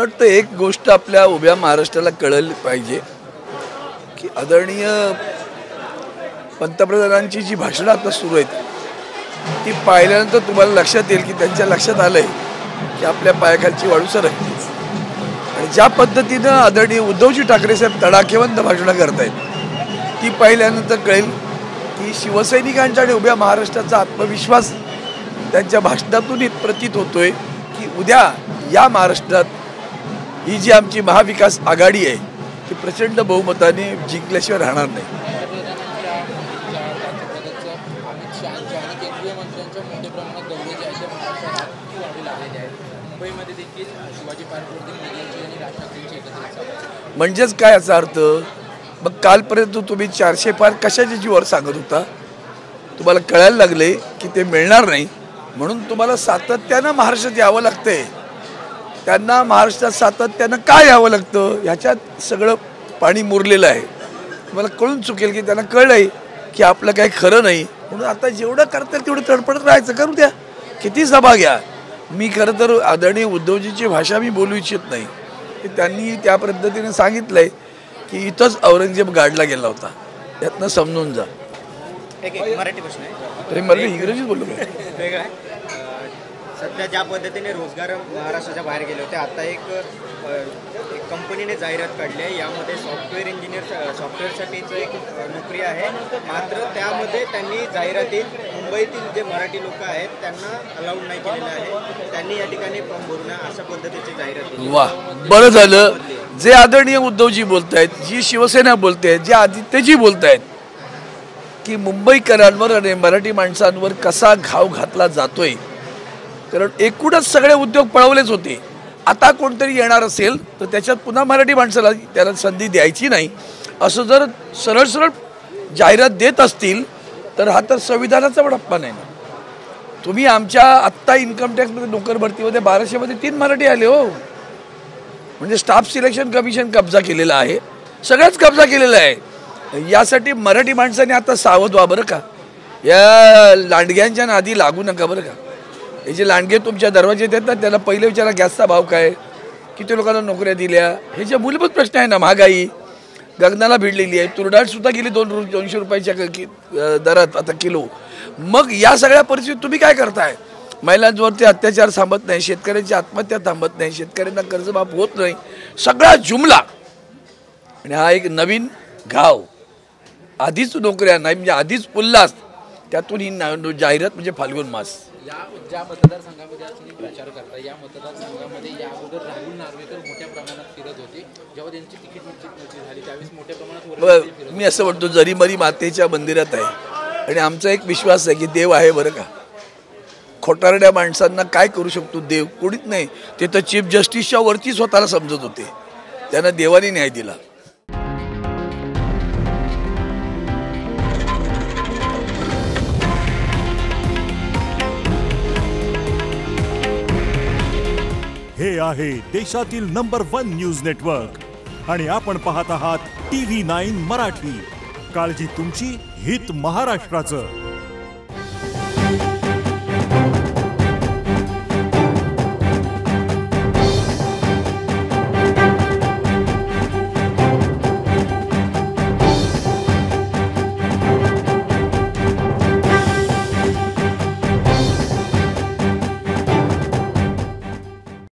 वाटतं एक गोष्ट आपल्या उभ्या महाराष्ट्राला कळली पाहिजे की आदरणीय पंतप्रधानांची जी भाषणं आता सुरू आहेत ती पाहिल्यानंतर तुम्हाला लक्षात येईल की त्यांच्या लक्षात आलंय की आपल्या पायाखालची वाळू सरकली आणि ज्या पद्धतीनं आदरणीय उद्धवजी ठाकरे साहेब तडाखेबंद भाषणं करतायत ती पाहिल्यानंतर कळेल की शिवसैनिकांच्या आणि उभ्या महाराष्ट्राचा आत्मविश्वास त्यांच्या भाषणातून प्रतीत होतोय की उद्या या महाराष्ट्रात ही जी आमची महाविकास आघाडी आहे ती प्रचंड बहुमताने जिंकल्याशिवाय राहणार नाही. म्हणजेच काय याचा अर्थ मग कालपर्यंत तुम्ही 400 पार कशाच्या जीवावर सांगत होता तुम्हाला कळायला लागले की ते मिळणार नाही म्हणून तुम्हाला सातत्यानं महाराष्ट्रात यावं लागतंय. त्यांना महाराष्ट्रात सातत्यानं काय यावं लागतं ह्याच्यात सगळं पाणी मुरलेलं आहे. तुम्हाला कळून चुकेल की त्यांना कळलंय की आपलं काही खरं नाही म्हणून आता जेवढं करता येईल तेवढं तडपडत राहायचं. करू द्या किती सभा घ्या. मी खरं तर आदरणीय उद्धवजीची भाषा मी बोलू इच्छित नाही की त्यांनी त्या पद्धतीने सांगितलंय की इथंच औरंगजेब गाडला गेला होता यातनं समजून जा. मराठी प्रश्न आहे तरी मला इंग्रजीत बोलू वेगळा आहे. सध्या ज्या पद्धतीने रोजगार महाराष्ट्राच्या बाहेर गेले होते आता एक कंपनीने जाहिरात काढली आहे यामध्ये सॉफ्टवेअरसाठीचं एक नोकरी आहे मात्र त्यामध्ये त्यांनी जाहिरातीत मुंबईतील जे मराठी लोक आहेत त्यांना अलाउड नाही केलेलं आहे. त्यांनी या ठिकाणी फॉर्म भरू नये अशा पद्धतीची जाहिरात. वा बरं झालं जे आदरणीय उद्धवजी बोलतायत जी शिवसेना बोलते जे आदित्यजी बोलतायत की मुंबईकरांवर आणि मराठी माणसांवर कसा घाव घातला जातोय कारण एकूणच सगळे उद्योग पळवलेच होते. आता कोणतरी येणार असेल तर त्याच्यात पुन्हा मराठी माणसाला त्याला संधी द्यायची नाही असं जर सरळ सरळ जाहिरात देत असतील तर हा तर संविधानाचा पण अपमान आहे ना. तुम्ही आमच्या आत्ता इन्कम टॅक्समध्ये नोकर भरतीमध्ये 1200मध्ये 3 मराठी आले हो. म्हणजे स्टाफ सिलेक्शन कमिशन कब्जा केलेला आहे सगळंच कब्जा केलेला आहे. यासाठी मराठी माणसाने आता सावध व्हा बरं का. या लांडग्यांच्या नादी लागू नका बरं का. हे जे लांडगे तुमच्या दरवाजेत येतात त्याला पहिले विचारा गॅसचा भाव काय किती लोकांना नोकऱ्या दिल्या. हे जे मूलभूत प्रश्न आहे ना महागाई गगनाला भिडलेली आहे. तुरडाळ सुद्धा गेली 200 रुपयाच्या दरात आता किलो. मग या सगळ्या परिस्थितीत तुम्ही काय करताय. महिलांवरती अत्याचार थांबत नाही शेतकऱ्यांची आत्महत्या थांबत नाही शेतकऱ्यांना कर्जमाफ होत नाही सगळा जुमला आणि हा एक नवीन घाव आधीच नोकऱ्या नाही म्हणजे आधीच उल्हास त्यातून ही जाहिरात म्हणजे फाल्गुन मास. ज्या मतदारसंघामध्ये आज तुम्ही प्रचार करता या मतदारसंघामध्ये या अगोदर राहुल नार्वेकर मोठ्या प्रमाणात फिरत होते जेव्हा त्यांची तिकीट निश्चित झाली त्यावेळेस मोठ्या प्रमाणात मी असं म्हणतो जरी मरी मातेच्या मंदिरात आहे आणि आमचा एक विश्वास आहे की देव आहे बरं का. खोटारड्या माणसांना काय करू शकतो देव कोणीच नाही. ते तर चीफ जस्टिसच्या वरती स्वतःला समजत होते त्यांना देवाने न्याय दिला. हे आहे देशातील नंबर 1 न्यूज नेटवर्क आणि आपण पाहत आहात TV9 मराठी. काळजी तुमची हित महाराष्ट्राचं.